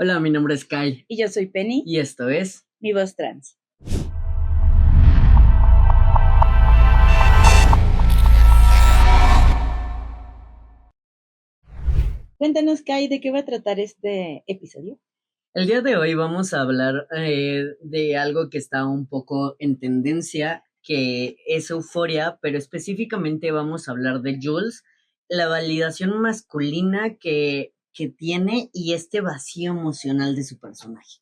Hola, mi nombre es Kai Y yo soy Penny, y esto es... mi voz trans. Cuéntanos, Kai, ¿de qué va a tratar este episodio? El día de hoy vamos a hablar de algo que está un poco en tendencia, que es Euforia, pero específicamente vamos a hablar de Jules, la validación masculina que tiene y este vacío emocional de su personaje.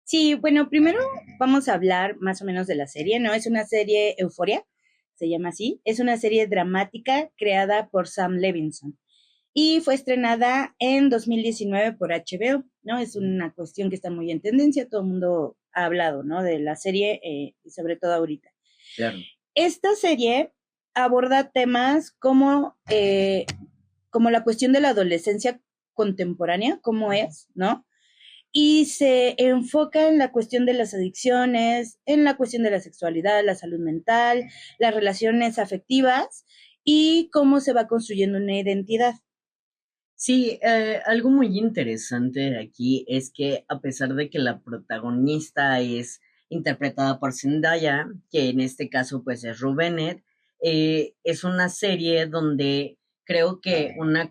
Sí, bueno, primero vamos a hablar más o menos de la serie, ¿no? Es una serie Euforia, se llama así. Es una serie dramática creada por Sam Levinson y fue estrenada en 2019 por HBO, ¿no? Es una cuestión que está muy en tendencia, todo el mundo ha hablado, ¿no? De la serie y sobre todo ahorita. Claro. Esta serie aborda temas como la cuestión de la adolescencia contemporánea, cómo es, ¿no? Y se enfoca en la cuestión de las adicciones, en la cuestión de la sexualidad, la salud mental, las relaciones afectivas y cómo se va construyendo una identidad. Sí, algo muy interesante de aquí es que a pesar de que la protagonista es interpretada por Zendaya, que en este caso pues es Rue Bennett, es una serie donde creo que una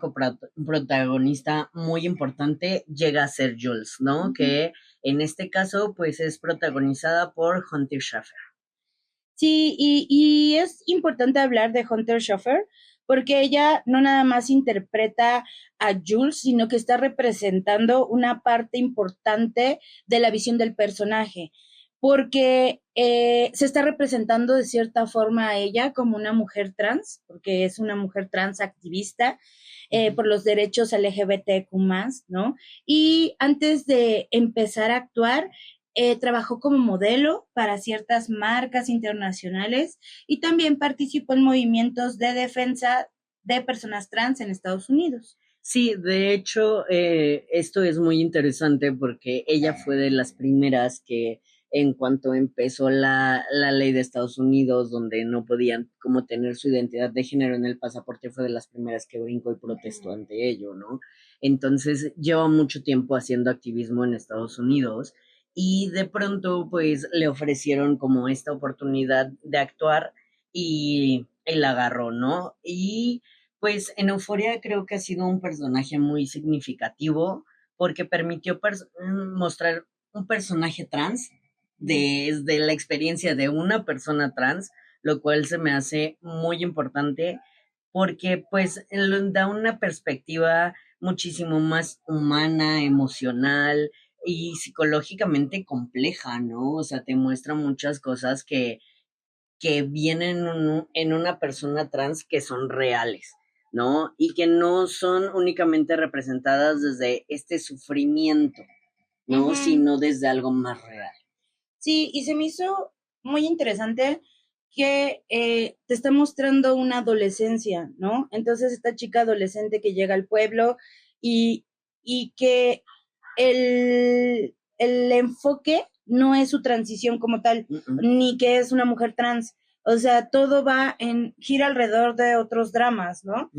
protagonista muy importante llega a ser Jules, ¿no? Que en este caso pues es protagonizada por Hunter Schafer. Sí, y es importante hablar de Hunter Schafer porque ella no nada más interpreta a Jules, sino que está representando una parte importante de la visión del personaje, porque se está representando de cierta forma a ella como una mujer trans, porque es una mujer trans activista por los derechos LGBTQ+, ¿no? Y antes de empezar a actuar, trabajó como modelo para ciertas marcas internacionales y también participó en movimientos de defensa de personas trans en Estados Unidos. Sí, de hecho, esto es muy interesante porque ella fue de las primeras que en cuanto empezó la ley de Estados Unidos, donde no podían como tener su identidad de género en el pasaporte, fue de las primeras que brincó y protestó ante ello, ¿no? Entonces, lleva mucho tiempo haciendo activismo en Estados Unidos y de pronto, pues, le ofrecieron como esta oportunidad de actuar y él la agarró, ¿no? Y pues en Euforia creo que ha sido un personaje muy significativo porque permitió mostrar un personaje trans desde la experiencia de una persona trans, lo cual se me hace muy importante porque pues da una perspectiva muchísimo más humana, emocional y psicológicamente compleja, ¿no? O sea, te muestra muchas cosas que vienen en una persona trans que son reales, ¿no? Y que no son únicamente representadas desde este sufrimiento, ¿no? Sino desde algo más real. Sí, y se me hizo muy interesante que te está mostrando una adolescencia, ¿no? Entonces, esta chica adolescente que llega al pueblo y, y que el enfoque no es su transición como tal, ni que es una mujer trans. O sea, todo gira alrededor de otros dramas, ¿no?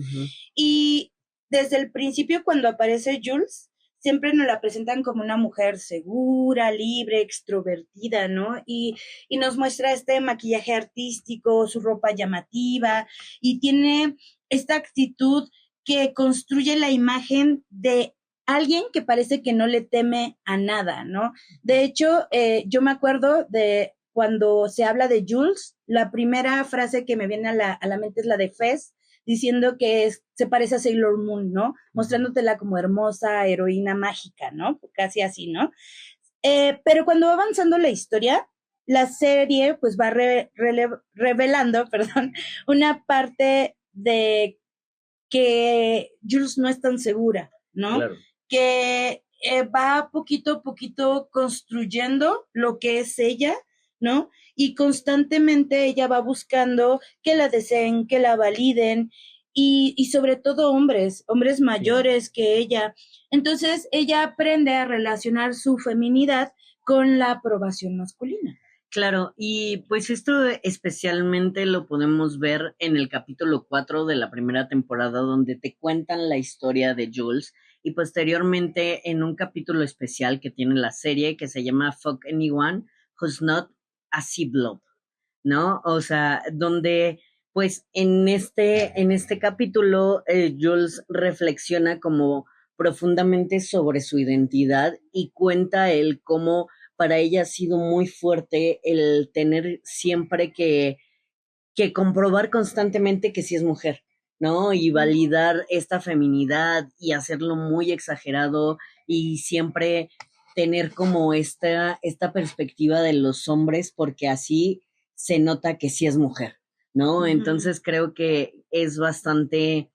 Y desde el principio, cuando aparece Jules, siempre nos la presentan como una mujer segura, libre, extrovertida, ¿no? Y nos muestra este maquillaje artístico, su ropa llamativa, y tiene esta actitud que construye la imagen de alguien que parece que no le teme a nada, ¿no? De hecho, yo me acuerdo de cuando se habla de Jules, la primera frase que me viene a la mente es la de Fez, diciendo que se parece a Sailor Moon, ¿no? Mostrándotela como hermosa, heroína mágica, ¿no? Casi así, ¿no? Pero cuando va avanzando la historia, la serie pues va revelando, perdón, una parte de que Jules no es tan segura, ¿no? Claro. Que va poquito a poquito construyendo lo que es ella, ¿no? Y constantemente ella va buscando que la deseen, que la validen y sobre todo hombres mayores que ella. Entonces ella aprende a relacionar su feminidad con la aprobación masculina. Claro, y pues esto especialmente lo podemos ver en el capítulo 4 de la primera temporada, donde te cuentan la historia de Jules y posteriormente en un capítulo especial que tiene la serie que se llama Fuck Anyone Who's Not a Blob, ¿no? O sea, donde pues en este capítulo Jules reflexiona como profundamente sobre su identidad y cuenta el cómo para ella ha sido muy fuerte el tener siempre que comprobar constantemente que sí es mujer, ¿no? Y validar esta feminidad y hacerlo muy exagerado y siempre tener como esta perspectiva de los hombres porque así se nota que sí es mujer, ¿no? Entonces creo que es bastante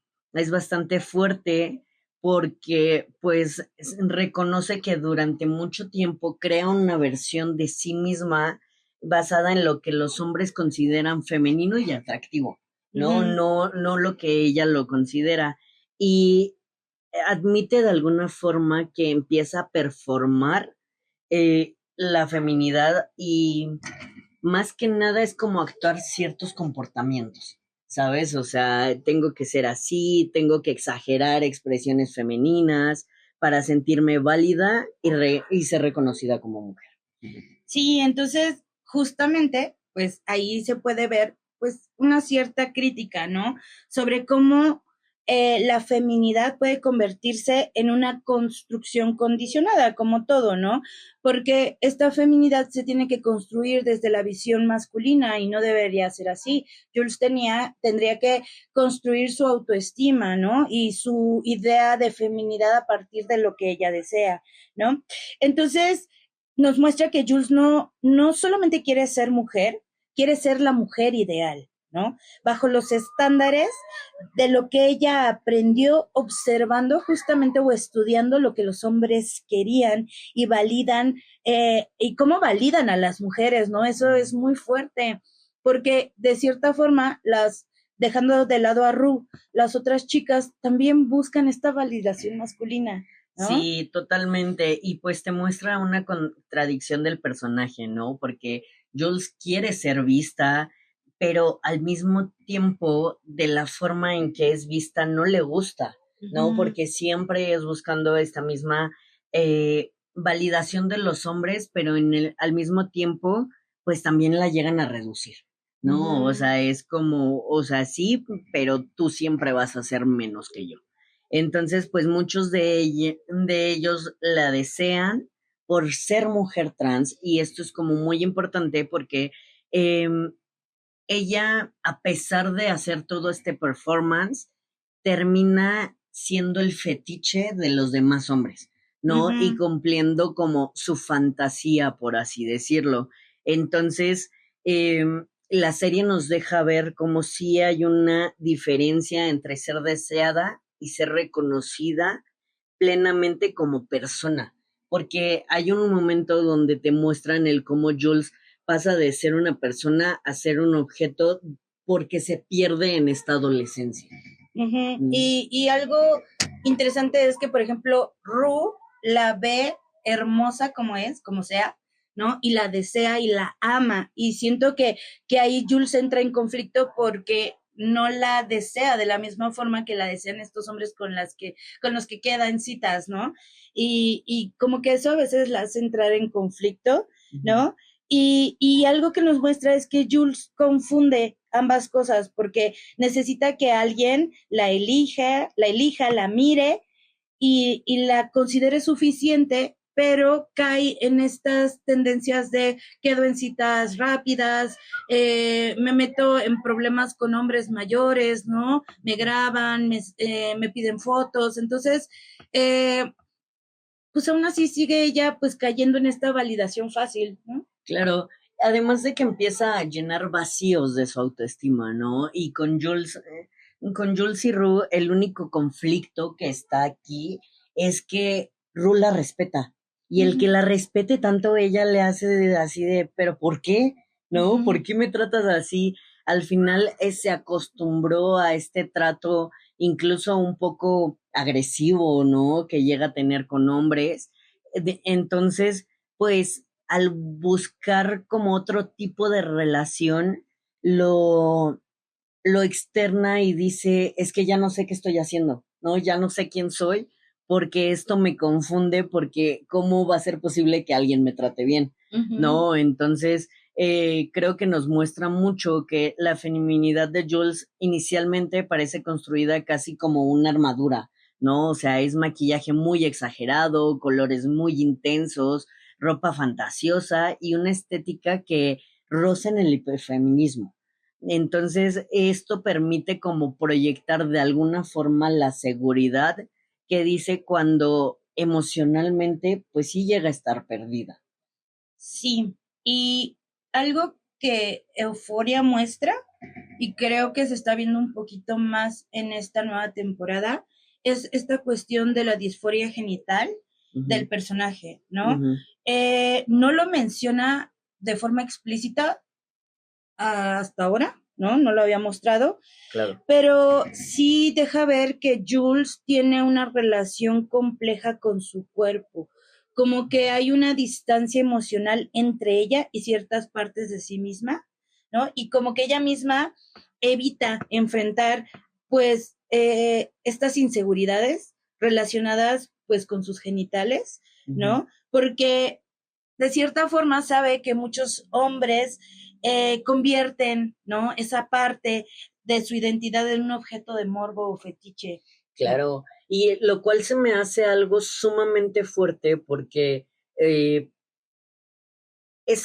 fuerte porque pues reconoce que durante mucho tiempo crea una versión de sí misma basada en lo que los hombres consideran femenino y atractivo, ¿no? No lo que ella lo considera. Y admite de alguna forma que empieza a performar la feminidad y más que nada es como actuar ciertos comportamientos, ¿sabes? O sea, tengo que ser así, tengo que exagerar expresiones femeninas para sentirme válida y ser reconocida como mujer. Sí, entonces justamente, pues ahí se puede ver pues una cierta crítica, ¿no? Sobre cómo la feminidad puede convertirse en una construcción condicionada, como todo, ¿no? Porque esta feminidad se tiene que construir desde la visión masculina y no debería ser así. Jules tendría que construir su autoestima, ¿no? Y su idea de feminidad a partir de lo que ella desea, ¿no? Entonces, nos muestra que Jules no solamente quiere ser mujer, quiere ser la mujer ideal, ¿no? Bajo los estándares de lo que ella aprendió observando justamente o estudiando lo que los hombres querían y validan, y cómo validan a las mujeres, ¿no? Eso es muy fuerte, porque de cierta forma dejando de lado a Ru, las otras chicas también buscan esta validación masculina, ¿no? Sí, totalmente. Y pues te muestra una contradicción del personaje, ¿no? Porque Jules quiere ser vista, pero al mismo tiempo, de la forma en que es vista, no le gusta, ¿no? Porque siempre es buscando esta misma validación de los hombres, pero al mismo tiempo, pues también la llegan a reducir, ¿no? O sea, es como, o sea, sí, pero tú siempre vas a ser menos que yo. Entonces, pues muchos de ellos la desean por ser mujer trans y esto es como muy importante porque eh, ella, a pesar de hacer todo este performance, termina siendo el fetiche de los demás hombres, ¿no? Y cumpliendo como su fantasía, por así decirlo. Entonces, la serie nos deja ver como si hay una diferencia entre ser deseada y ser reconocida plenamente como persona, porque hay un momento donde te muestran el cómo Jules pasa de ser una persona a ser un objeto porque se pierde en esta adolescencia. Y algo interesante es que, por ejemplo, Ru la ve hermosa como es, como sea, ¿no? Y la desea y la ama. Y siento que ahí Jules entra en conflicto porque no la desea de la misma forma que la desean estos hombres con los que quedan citas, ¿no? Y como que eso a veces la hace entrar en conflicto, ¿no? Y algo que nos muestra es que Jules confunde ambas cosas porque necesita que alguien la elija, la mire y la considere suficiente, pero cae en estas tendencias de quedo en citas rápidas, me meto en problemas con hombres mayores, ¿no? Me graban, me piden fotos, entonces, pues aún así sigue ella pues cayendo en esta validación fácil, ¿no? Claro, además de que empieza a llenar vacíos de su autoestima, ¿no? Y con Jules y Ru, el único conflicto que está aquí es que Ru la respeta. Y el que la respete tanto ella le hace así de, pero ¿por qué? ¿No? ¿Por qué me tratas así? Al final se acostumbró a este trato incluso un poco agresivo, ¿no? Que llega a tener con hombres. Entonces, pues al buscar como otro tipo de relación, lo, lo externa y dice, es que ya no sé qué estoy haciendo, ¿no? Ya no sé quién soy porque esto me confunde, porque ¿cómo va a ser posible que alguien me trate bien? ¿No? Entonces, creo que nos muestra mucho que la feminidad de Jules inicialmente parece construida casi como una armadura, ¿no? O sea, es maquillaje muy exagerado, colores muy intensos, ropa fantasiosa y una estética que roza en el hiperfeminismo. Entonces, esto permite como proyectar de alguna forma la seguridad que dice cuando emocionalmente, pues sí llega a estar perdida. Sí, y algo que Euforia muestra, y creo que se está viendo un poquito más en esta nueva temporada, es esta cuestión de la disforia genital del personaje, ¿no? No lo menciona de forma explícita hasta ahora, ¿no? No lo había mostrado. Claro. Pero sí deja ver que Jules tiene una relación compleja con su cuerpo, como que hay una distancia emocional entre ella y ciertas partes de sí misma, ¿no? Y como que ella misma evita enfrentar, pues, estas inseguridades relacionadas, pues, con sus genitales, ¿no? Porque de cierta forma sabe que muchos hombres convierten, ¿no? Esa parte de su identidad en un objeto de morbo o fetiche. Claro, y lo cual se me hace algo sumamente fuerte porque es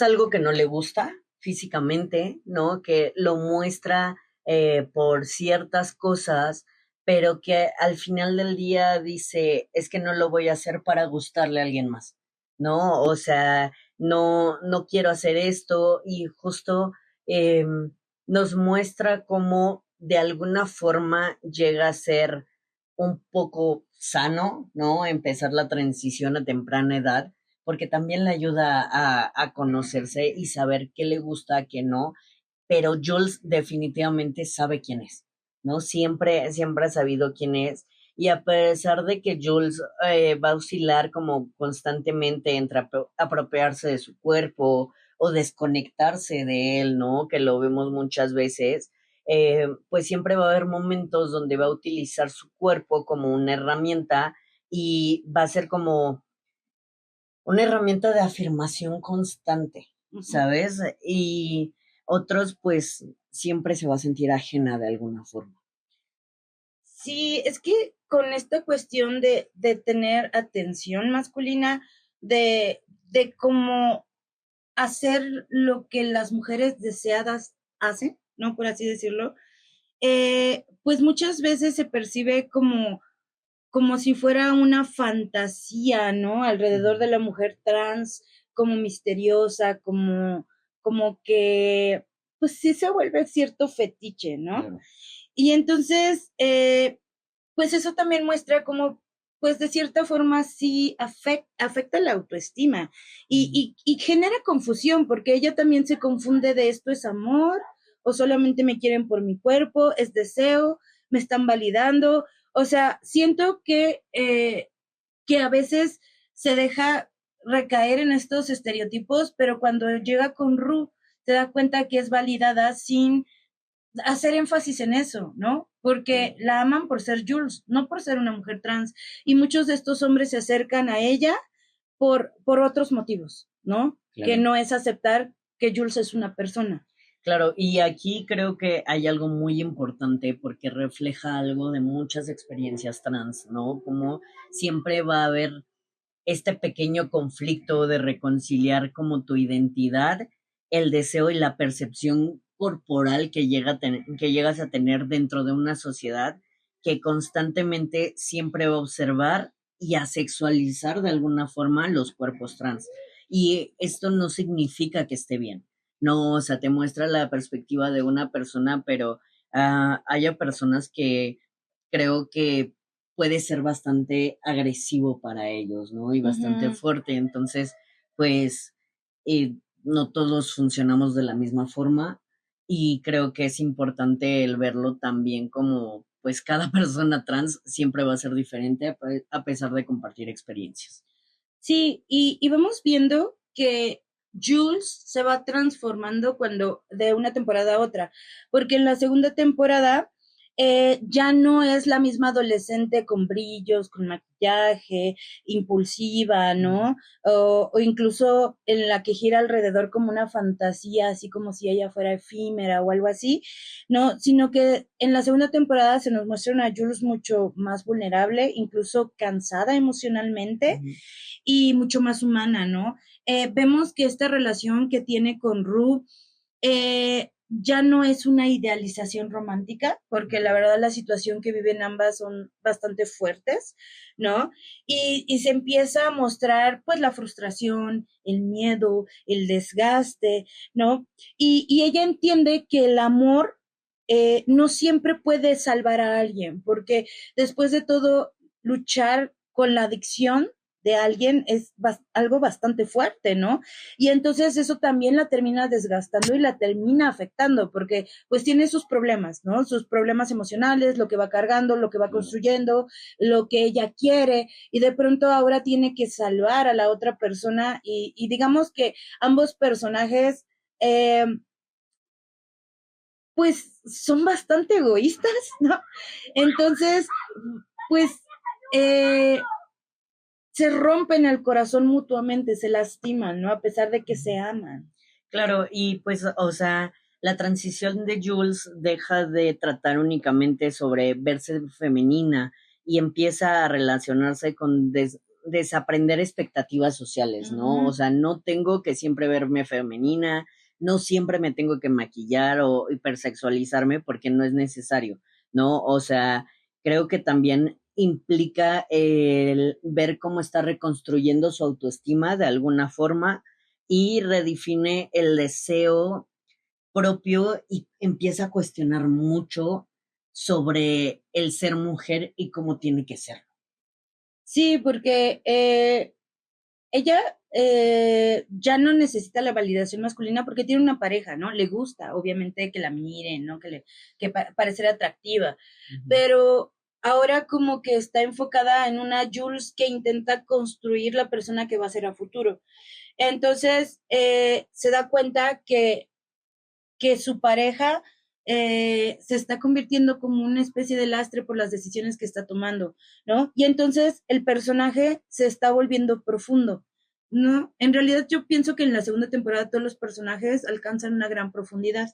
algo que no le gusta físicamente, ¿no? Que lo muestra por ciertas cosas, pero que al final del día dice, es que no lo voy a hacer para gustarle a alguien más, ¿no? O sea, no quiero hacer esto y justo eh, nos muestra cómo de alguna forma llega a ser un poco sano, ¿no? Empezar la transición a temprana edad porque también le ayuda a conocerse y saber qué le gusta, qué no, pero Jules definitivamente sabe quién es, ¿no? Siempre ha sabido quién es, y a pesar de que Jules va a oscilar como constantemente entre apropiarse de su cuerpo o desconectarse de él, ¿no? Que lo vemos muchas veces, pues siempre va a haber momentos donde va a utilizar su cuerpo como una herramienta y va a ser como una herramienta de afirmación constante, ¿sabes? Y otros, pues, siempre se va a sentir ajena de alguna forma. Sí, es que con esta cuestión de tener atención masculina, de cómo hacer lo que las mujeres deseadas hacen, ¿no? Por así decirlo, pues muchas veces se percibe como si fuera una fantasía, ¿no? Alrededor de la mujer trans, como misteriosa, como que, pues sí se vuelve cierto fetiche, ¿no? Claro. Y entonces, pues eso también muestra cómo, pues de cierta forma sí afecta la autoestima y genera confusión, porque ella también se confunde de esto es amor o solamente me quieren por mi cuerpo, es deseo, me están validando. O sea, siento que a veces se deja recaer en estos estereotipos, pero cuando llega con Ru, se da cuenta que es validada sin hacer énfasis en eso, ¿no? Porque la aman por ser Jules, no por ser una mujer trans. Y muchos de estos hombres se acercan a ella por otros motivos, ¿no? Claro. Que no es aceptar que Jules es una persona. Claro, y aquí creo que hay algo muy importante porque refleja algo de muchas experiencias trans, ¿no? Como siempre va a haber este pequeño conflicto de reconciliar como tu identidad, el deseo y la percepción corporal que, que llegas a tener dentro de una sociedad que constantemente siempre va a observar y a sexualizar de alguna forma los cuerpos trans. Y esto no significa que esté bien. No, o sea, te muestra la perspectiva de una persona, pero haya personas que creo que puede ser bastante agresivo para ellos, ¿no? Y bastante fuerte. Entonces, pues, no todos funcionamos de la misma forma y creo que es importante el verlo también como, pues, cada persona trans siempre va a ser diferente a pesar de compartir experiencias. Sí, y vamos viendo que Jules se va transformando cuando de una temporada a otra, porque en la segunda temporada ya no es la misma adolescente con brillos, con maquillaje, impulsiva, ¿no? O incluso en la que gira alrededor como una fantasía, así como si ella fuera efímera o algo así, ¿no? Sino que en la segunda temporada se nos muestra una Jules mucho más vulnerable, incluso cansada emocionalmente y mucho más humana, ¿no? Vemos que esta relación que tiene con Rue, ya no es una idealización romántica, porque la verdad la situación que viven ambas son bastante fuertes, ¿no? Y se empieza a mostrar pues la frustración, el miedo, el desgaste, ¿no? Y ella entiende que el amor no siempre puede salvar a alguien, porque después de todo, luchar con la adicción de alguien es algo bastante fuerte, ¿no? Y entonces eso también la termina desgastando y la termina afectando, porque pues tiene sus problemas, ¿no? Sus problemas emocionales, lo que va cargando, lo que va construyendo, lo que ella quiere, y de pronto ahora tiene que salvar a la otra persona y digamos que ambos personajes, pues son bastante egoístas, ¿no? Entonces, pues se rompen el corazón mutuamente, se lastiman, ¿no? A pesar de que se aman. Claro, y pues, o sea, la transición de Jules deja de tratar únicamente sobre verse femenina y empieza a relacionarse con desaprender expectativas sociales, ¿no? O sea, no tengo que siempre verme femenina, no siempre me tengo que maquillar o hipersexualizarme porque no es necesario, ¿no? O sea, creo que también implica el ver cómo está reconstruyendo su autoestima de alguna forma y redefine el deseo propio y empieza a cuestionar mucho sobre el ser mujer y cómo tiene que ser. Sí, porque ella ya no necesita la validación masculina porque tiene una pareja, ¿no? Le gusta, obviamente, que la miren, ¿no? Que parecer atractiva, pero ahora como que está enfocada en una Jules que intenta construir la persona que va a ser a futuro. Entonces, se da cuenta que su pareja se está convirtiendo como una especie de lastre por las decisiones que está tomando, ¿no? Y entonces el personaje se está volviendo profundo, ¿no? En realidad yo pienso que en la segunda temporada todos los personajes alcanzan una gran profundidad.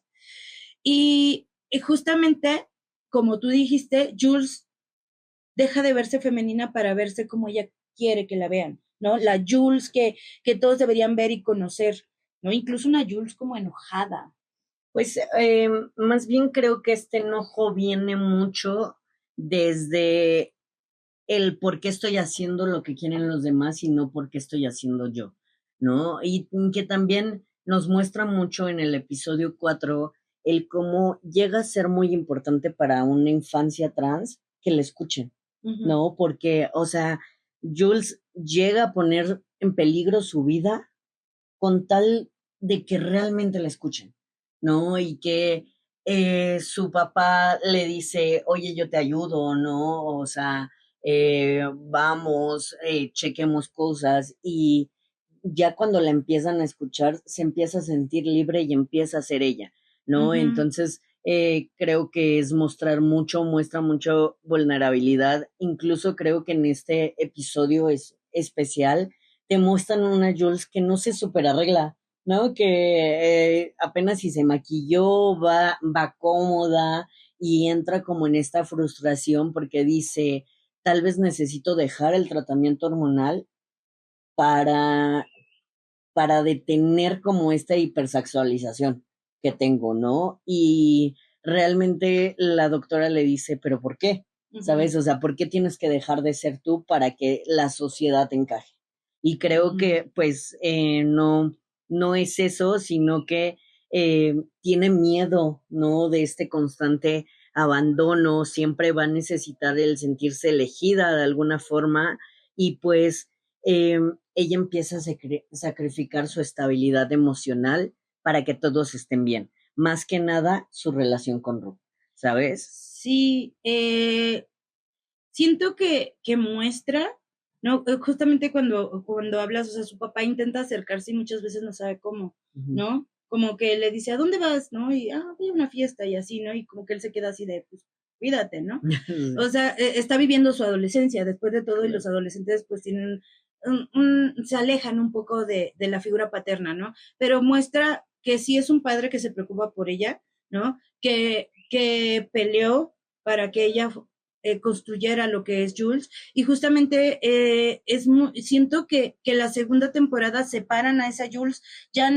Y justamente, como tú dijiste, Jules deja de verse femenina para verse como ella quiere que la vean, ¿no? La Jules que todos deberían ver y conocer, ¿no? Incluso una Jules como enojada. Pues más bien creo que este enojo viene mucho desde el por qué estoy haciendo lo que quieren los demás y no por qué estoy haciendo yo, ¿no? Y que también nos muestra mucho en el episodio 4 el cómo llega a ser muy importante para una infancia trans que le escuchen, ¿no? Porque, o sea, Jules llega a poner en peligro su vida con tal de que realmente la escuchen, ¿no? Y que su papá le dice, oye, yo te ayudo, ¿no? O sea, vamos, chequemos cosas y ya cuando la empiezan a escuchar, se empieza a sentir libre y empieza a ser ella, ¿no? Entonces, creo que es mostrar mucho, muestra mucho vulnerabilidad. Incluso creo que en este episodio es especial te muestran una Jules que no se super arregla, ¿no? Que apenas si se maquilló, va cómoda y entra como en esta frustración porque dice, tal vez necesito dejar el tratamiento hormonal para, para detener como esta hipersexualización que tengo, ¿no? Y realmente la doctora le dice, pero ¿por qué? ¿Sabes? O sea, ¿por qué tienes que dejar de ser tú para que la sociedad te encaje? Y creo que pues no es eso, sino que tiene miedo, ¿no? De este constante abandono, siempre va a necesitar el sentirse elegida de alguna forma y pues ella empieza a sacrificar su estabilidad emocional para que todos estén bien, más que nada su relación con Ru, ¿sabes? Sí, siento que muestra, ¿no? Justamente cuando hablas, o sea, su papá intenta acercarse y muchas veces no sabe cómo, ¿no? Como que le dice, ¿a dónde vas? ¿No? Y, voy a una fiesta y así, ¿no? Y como que él se queda así de, pues, cuídate, ¿no? O sea, está viviendo su adolescencia después de todo y los adolescentes pues tienen se alejan un poco de la figura paterna, ¿no? Pero muestra que sí es un padre que se preocupa por ella, ¿no? Que peleó para que ella construyera lo que es Jules y justamente siento que la segunda temporada separan a esa Jules, ya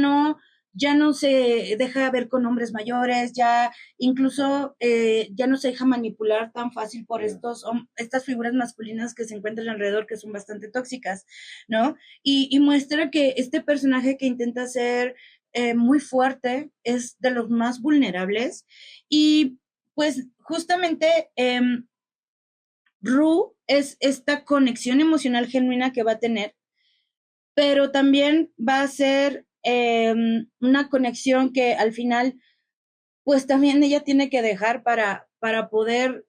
no se deja ver con hombres mayores, ya incluso ya no se deja manipular tan fácil por estas figuras masculinas que se encuentran alrededor, que son bastante tóxicas, ¿no? Y muestra que este personaje que intenta ser muy fuerte es de los más vulnerables y pues justamente Rue es esta conexión emocional genuina que va a tener, pero también va a ser una conexión que al final pues también ella tiene que dejar para poder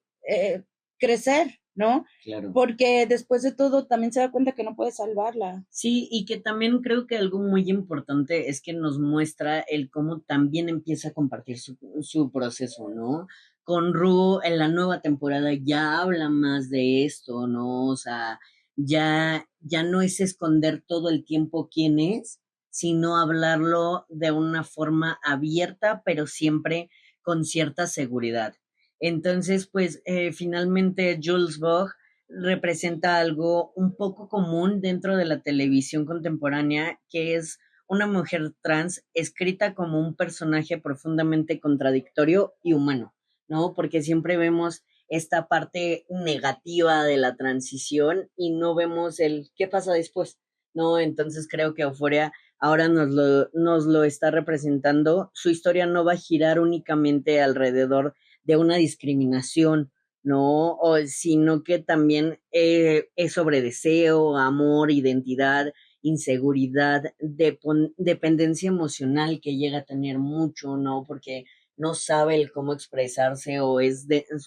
crecer, ¿no? Claro. Porque después de todo también se da cuenta que no puede salvarla. Sí, y que también creo que algo muy importante es que nos muestra el cómo también empieza a compartir su proceso, ¿no? Con Ru en la nueva temporada ya habla más de esto, ¿no? O sea, ya no es esconder todo el tiempo quién es, sino hablarlo de una forma abierta, pero siempre con cierta seguridad. Entonces, pues finalmente Jules Vogue representa algo un poco común dentro de la televisión contemporánea, que es una mujer trans escrita como un personaje profundamente contradictorio y humano, ¿no? Porque siempre vemos esta parte negativa de la transición y no vemos el qué pasa después, ¿no? Entonces creo que Euphoria ahora nos lo está representando. Su historia no va a girar únicamente alrededor de una discriminación, ¿no? Sino que también es sobre deseo, amor, identidad, inseguridad, dependencia emocional que llega a tener mucho, ¿no? Porque no sabe el cómo expresarse o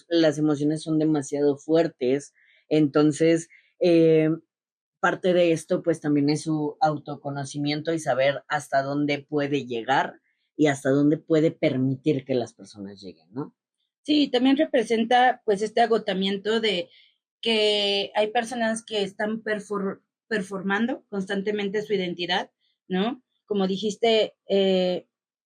las emociones son demasiado fuertes. Entonces, parte de esto, pues también es su autoconocimiento y saber hasta dónde puede llegar y hasta dónde puede permitir que las personas lleguen, ¿no? Sí, también representa pues este agotamiento de que hay personas que están performando constantemente su identidad, ¿no? Como dijiste,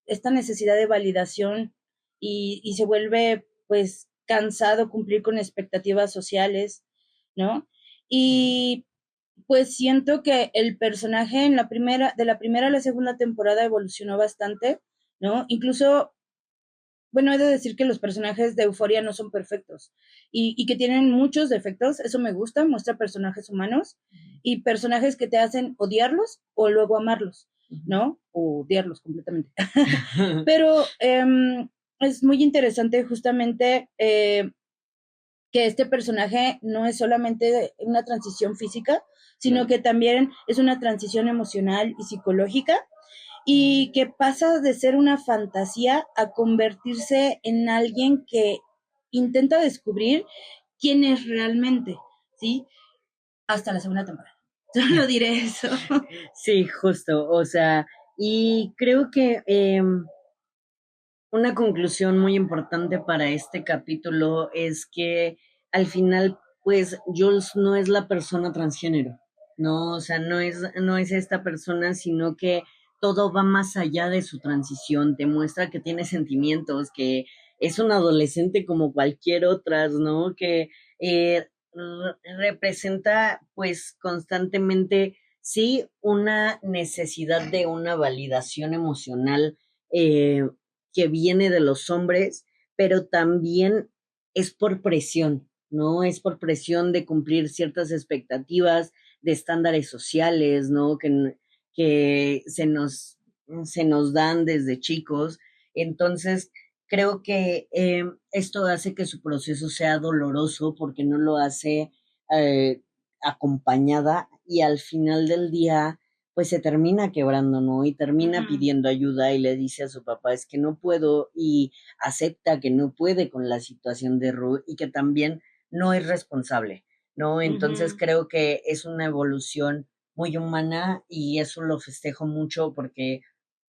esta necesidad de validación y se vuelve pues cansado cumplir con expectativas sociales, ¿no? Y pues siento que el personaje de la primera a la segunda temporada evolucionó bastante, ¿no? Incluso bueno, he de decir que los personajes de Euforia no son perfectos y que tienen muchos defectos, eso me gusta, muestra personajes humanos y personajes que te hacen odiarlos o luego amarlos, ¿no? O odiarlos completamente. Pero es muy interesante justamente que este personaje no es solamente una transición física, sino que también es una transición emocional y psicológica y que pasa de ser una fantasía a convertirse en alguien que intenta descubrir quién es realmente, ¿sí? Hasta la segunda temporada. Solo diré eso. Sí, justo, o sea, y creo que una conclusión muy importante para este capítulo es que al final, pues, Jules no es la persona transgénero, ¿no? O sea, no es esta persona, sino que todo va más allá de su transición, te muestra que tiene sentimientos, que es un adolescente como cualquier otra, ¿no? Que representa, pues, constantemente, sí, una necesidad de una validación emocional que viene de los hombres, pero también es por presión, ¿no? Es por presión de cumplir ciertas expectativas, de estándares sociales, ¿no? Que se nos dan desde chicos. Entonces, creo que esto hace que su proceso sea doloroso porque no lo hace eh, acompañada y al final del día pues se termina quebrando, ¿no? Y termina pidiendo ayuda y le dice a su papá, es que no puedo y acepta que no puede con la situación de Ru y que también no es responsable, ¿no? Entonces creo que es una evolución muy humana y eso lo festejo mucho porque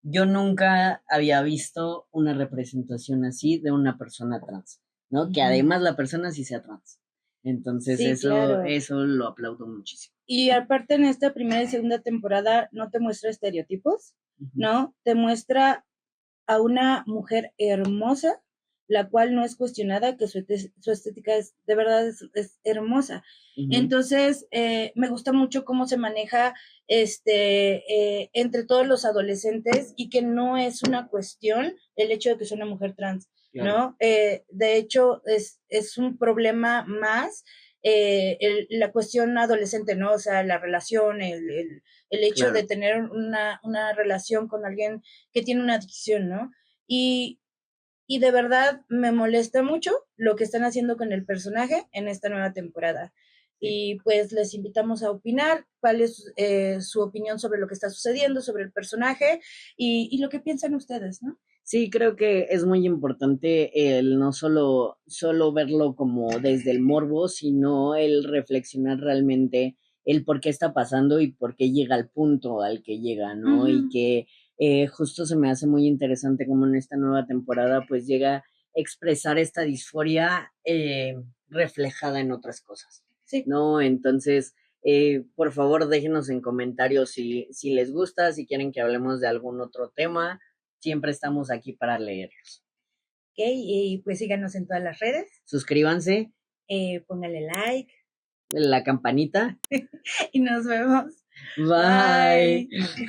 yo nunca había visto una representación así de una persona trans. ¿no? Que además la persona sí sea trans. Entonces, Sí, claro. eso lo aplaudo muchísimo. Y aparte en esta primera y segunda temporada no te muestra estereotipos, ¿no? Te muestra a una mujer hermosa, la cual no es cuestionada, que su estética es, de verdad, es hermosa. Entonces, me gusta mucho cómo se maneja entre todos los adolescentes y que no es una cuestión el hecho de que sea una mujer trans, claro. ¿No? De hecho, es un problema más la cuestión adolescente, ¿no? O sea, la relación, el hecho claro. de tener una relación con alguien que tiene una adicción, ¿no? Y de verdad me molesta mucho lo que están haciendo con el personaje en esta nueva temporada. Sí. Y pues les invitamos a opinar cuál es su opinión sobre lo que está sucediendo, sobre el personaje y lo que piensan ustedes, ¿no? Sí, creo que es muy importante el no solo verlo como desde el morbo, sino el reflexionar realmente el por qué está pasando y por qué llega al punto al que llega, ¿no? Y que justo se me hace muy interesante como en esta nueva temporada pues llega a expresar esta disforia reflejada en otras cosas, sí. ¿No? Entonces, por favor, déjenos en comentarios si les gusta, si quieren que hablemos de algún otro tema. Siempre estamos aquí para leerlos. Ok, y pues síganos en todas las redes. Suscríbanse. Póngale like. La campanita. Y nos vemos. Bye. Bye.